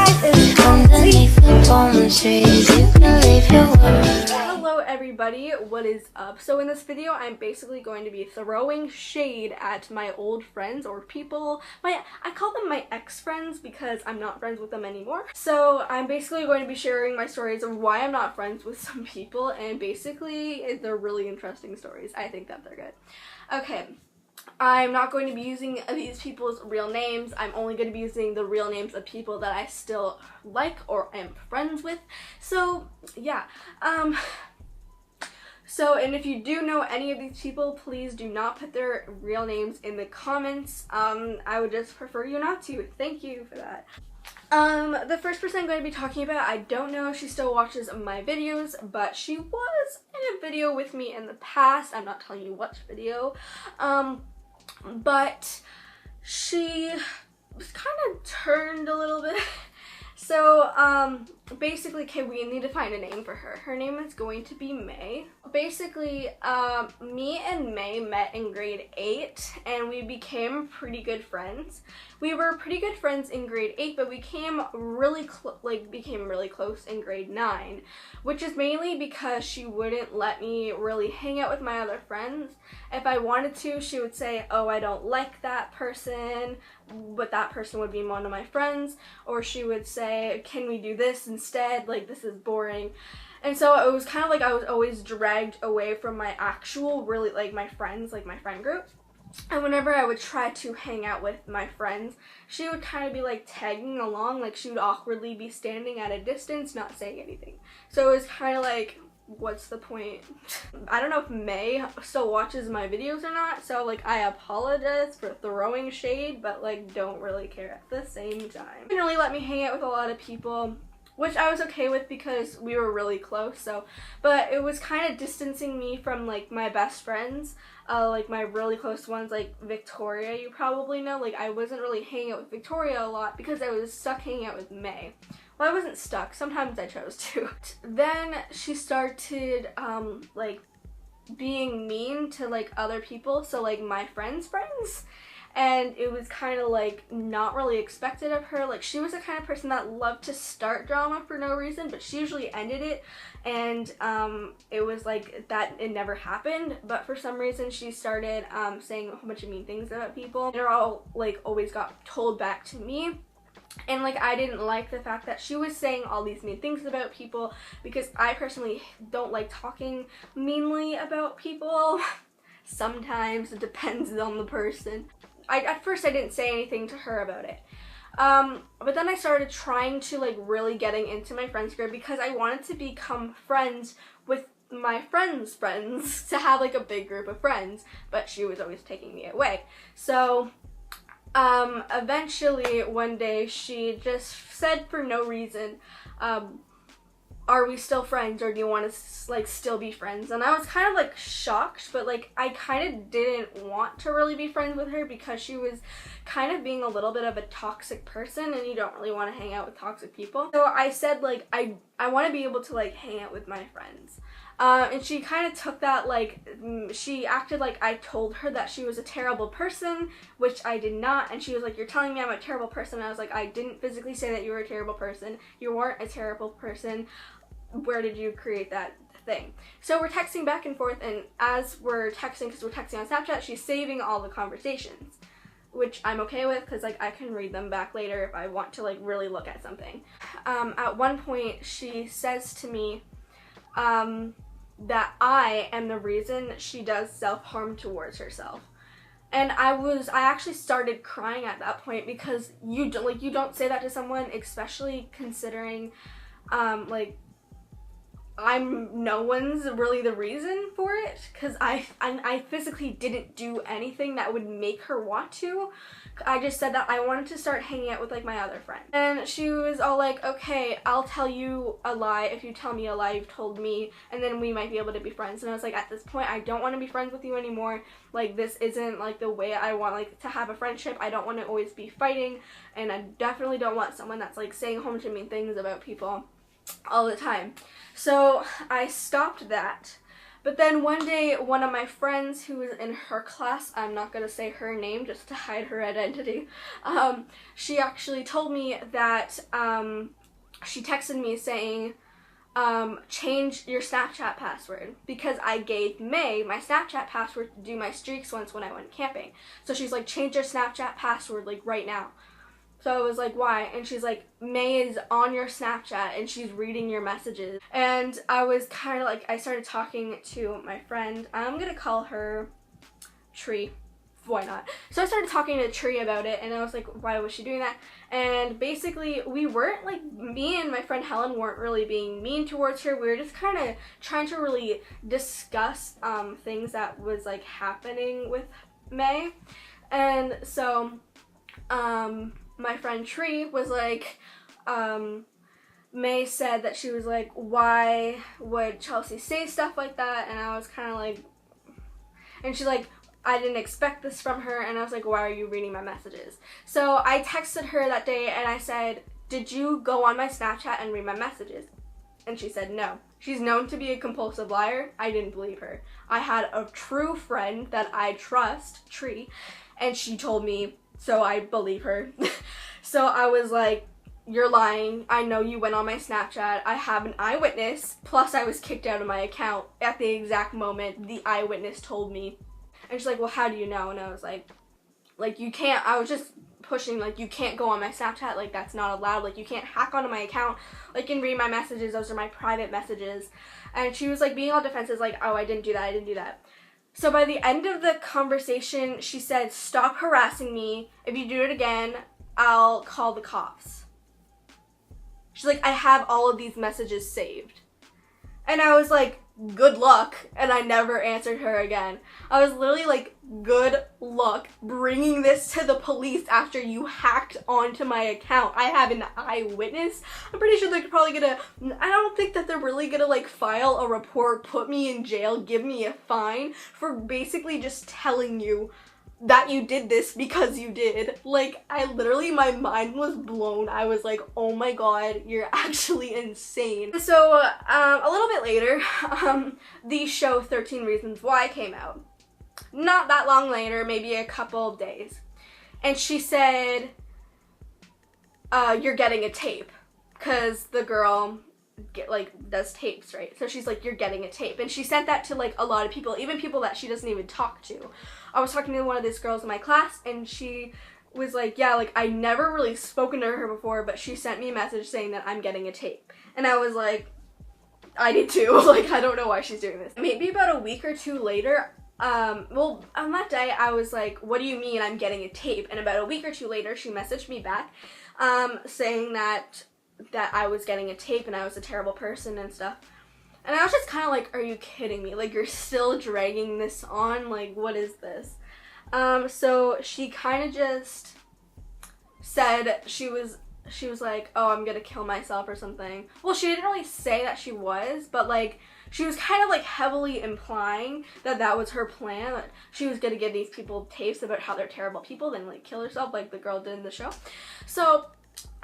life is underneath the palm trees. You can leave your worries. Hello everybody, what is up? So in this video I'm basically going to be throwing shade at my old friends or people. I call them my ex-friends because I'm not friends with them anymore. So I'm basically going to be sharing my stories of why I'm not friends with some people, and basically they're really interesting stories. I think that they're good. Okay. I'm not going to be using these people's real names. I'm only going to be using the real names of people that I still like or am friends with. So, yeah. And if you do know any of these people, please do not put their real names in the comments. I would just prefer you not to. Thank you for that. The first person I'm going to be talking about, I don't know if she still watches my videos, but she was in a video with me in the past. I'm not telling you what video. But she was kind of turned a little bit. So, basically, okay, we need to find a name for her. Her name is going to be May. Basically, me and May met in grade 8, and we became pretty good friends. We were pretty good friends in grade 8, but we became really close in grade 9, which is mainly because she wouldn't let me really hang out with my other friends. If I wanted to, she would say, oh, I don't like that person, but that person would be one of my friends, or she would say, can we do this instead? Like, this is boring. And so it was kind of like I was always dragged away from my actual, really, like, my friends, like my friend group. And whenever I would try to hang out with my friends, she would kind of be like tagging along, like she would awkwardly be standing at a distance, not saying anything. So it was kind of like, what's the point? I don't know if May still watches my videos or not, so like I apologize for throwing shade, but like don't really care at the same time. She didn't really let me hang out with a lot of people, which I was okay with because we were really close, so, but it was kind of distancing me from like my best friends, like my really close ones, like Victoria, you probably know. Like I wasn't really hanging out with Victoria a lot because I was stuck hanging out with May. Well, I wasn't stuck, sometimes I chose to. Then she started like being mean to like other people, so like my friends' friends. And it was kind of like not really expected of her. Like she was the kind of person that loved to start drama for no reason, but she usually ended it, and it was like that it never happened. But for some reason she started saying a whole bunch of mean things about people, and it all like always got told back to me. And like I didn't like the fact that she was saying all these mean things about people, because I personally don't like talking meanly about people. Sometimes it depends on the person. At first I didn't say anything to her about it. But then I started trying to like really getting into my friends group because I wanted to become friends with my friends' friends, to have like a big group of friends, but she was always taking me away. So eventually one day she just said for no reason, are we still friends, or do you want to like still be friends? And I was kind of like shocked, but like I kind of didn't want to really be friends with her because she was kind of being a little bit of a toxic person, and you don't really want to hang out with toxic people. So I said like I want to be able to like hang out with my friends. And she kind of took that like, she acted like I told her that she was a terrible person, which I did not. And she was like, you're telling me I'm a terrible person. And I was like, I didn't physically say that you were a terrible person. You weren't a terrible person. Where did you create that thing? So we're texting back and forth, and as we're texting, because we're texting on Snapchat, she's saving all the conversations, which I'm okay with because like I can read them back later if I want to like really look at something. At one point she says to me that I am the reason she does self-harm towards herself. And I actually started crying at that point, because you don't say that to someone, especially considering like no one's really the reason for it, because I physically didn't do anything that would make her want to. I just said that I wanted to start hanging out with like my other friend, and she was all like, okay, I'll tell you a lie if you tell me a lie you've told me, and then we might be able to be friends. And I was like, at this point I don't want to be friends with you anymore. Like this isn't like the way I want like to have a friendship. I don't want to always be fighting, and I definitely don't want someone that's like saying a whole bunch of mean things about people all the time. So I stopped that. But then one day, one of my friends who was in her class, I'm not going to say her name just to hide her identity, she actually told me that she texted me saying, change your Snapchat password, because I gave May my Snapchat password to do my streaks once when I went camping. So she's like, change your Snapchat password like right now. So I was like, why? And she's like, May is on your Snapchat and she's reading your messages. And I was kind of like, I started talking to my friend. I'm gonna call her Tree. Why not? So I started talking to Tree about it, and I was like, why was she doing that? And basically, we weren't like, me and my friend Helen weren't really being mean towards her. We were just kind of trying to really discuss things that was like happening with May. And so my friend Tree was like, May said that she was like, why would Chelsea say stuff like that? And I was kind of like, and she's like, I didn't expect this from her. And I was like, why are you reading my messages? So I texted her that day and I said, did you go on my Snapchat and read my messages? And she said no. She's known to be a compulsive liar. I didn't believe her. I had a true friend that I trust, Tree, and she told me, so I believe her. So I was like, you're lying. I know you went on my Snapchat. I have an eyewitness. Plus I was kicked out of my account at the exact moment the eyewitness told me. And she's like, well, how do you know? And I was like, you can't, I was just pushing, like, you can't go on my Snapchat, like, that's not allowed, like, you can't hack onto my account, like, and read my messages, those are my private messages. And she was, like, being all defensive, like, oh, I didn't do that. So by the end of the conversation, she said, stop harassing me. If you do it again, I'll call the cops. She's like, I have all of these messages saved. And I was like, good luck, and I never answered her again. I was literally like, good luck bringing this to the police after you hacked onto my account. I have an eyewitness. I'm pretty sure they're probably gonna, I don't think that they're really gonna like file a report, put me in jail, give me a fine for basically just telling you that you did this because you did. Like, I literally, my mind was blown. I was like, oh my god, you're actually insane. So, a little bit later, the show 13 Reasons Why came out. Not that long later, maybe a couple of days. And she said, you're getting a tape. Because the girl does tapes, right? So she's like, you're getting a tape. And she sent that to like a lot of people, even people that she doesn't even talk to. I was talking to one of these girls in my class, and she was like, yeah, like, I never really spoken to her before, but she sent me a message saying that I'm getting a tape. And I was like, I did too. Like, I don't know why she's doing this. Maybe about a week or two later, well, on that day, I was like, what do you mean I'm getting a tape? And about a week or two later, she messaged me back, saying that I was getting a tape and I was a terrible person and stuff. And I was just kind of like, are you kidding me? Like, you're still dragging this on? Like, what is this? So she kind of just said she was like, oh, I'm gonna kill myself or something. Well, she didn't really say that she was, but like, she was kind of like heavily implying that that was her plan, that she was gonna give these people tapes about how they're terrible people, then like kill herself like the girl did in the show. So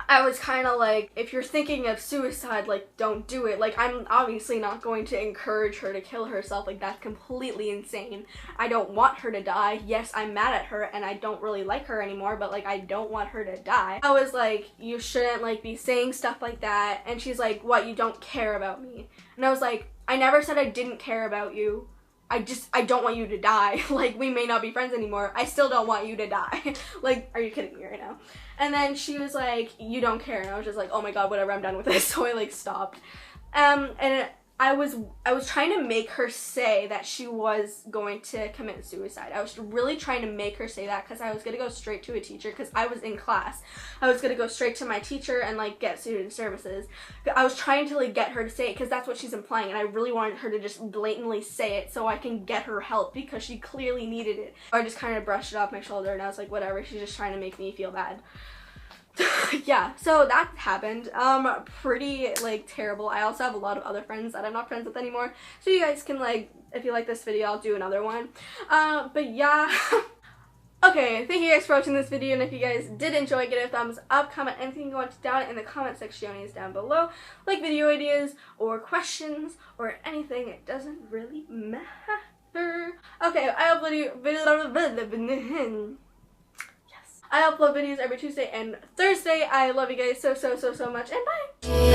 I was kind of like, if you're thinking of suicide, like, don't do it. Like, I'm obviously not going to encourage her to kill herself. Like, that's completely insane. I don't want her to die. Yes, I'm mad at her, and I don't really like her anymore, but, like, I don't want her to die. I was like, you shouldn't, like, be saying stuff like that. And she's like, what, you don't care about me? And I was like, I never said I didn't care about you. I don't want you to die. Like, we may not be friends anymore. I still don't want you to die. Like, are you kidding me right now? And then she was like, you don't care. And I was just like, oh my god, whatever, I'm done with this. So I, like, stopped. And I was trying to make her say that she was going to commit suicide. I was really trying to make her say that because I was going to go straight to a teacher because I was in class. I was going to go straight to my teacher and, like, get student services. I was trying to, like, get her to say it because that's what she's implying, and I really wanted her to just blatantly say it so I can get her help because she clearly needed it. I just kind of brushed it off my shoulder and I was like, whatever, she's just trying to make me feel bad. Yeah, so that happened. Pretty, like, terrible. I also have a lot of other friends that I'm not friends with anymore, so you guys can, like, if you like this video, I'll do another one. But yeah, Okay, thank you guys for watching this video, and if you guys did enjoy, give it a thumbs up, comment anything you want down in the comment section down below, like video ideas or questions or anything, it doesn't really matter. Okay, I upload videos every Tuesday and Thursday. I love you guys so much, and bye!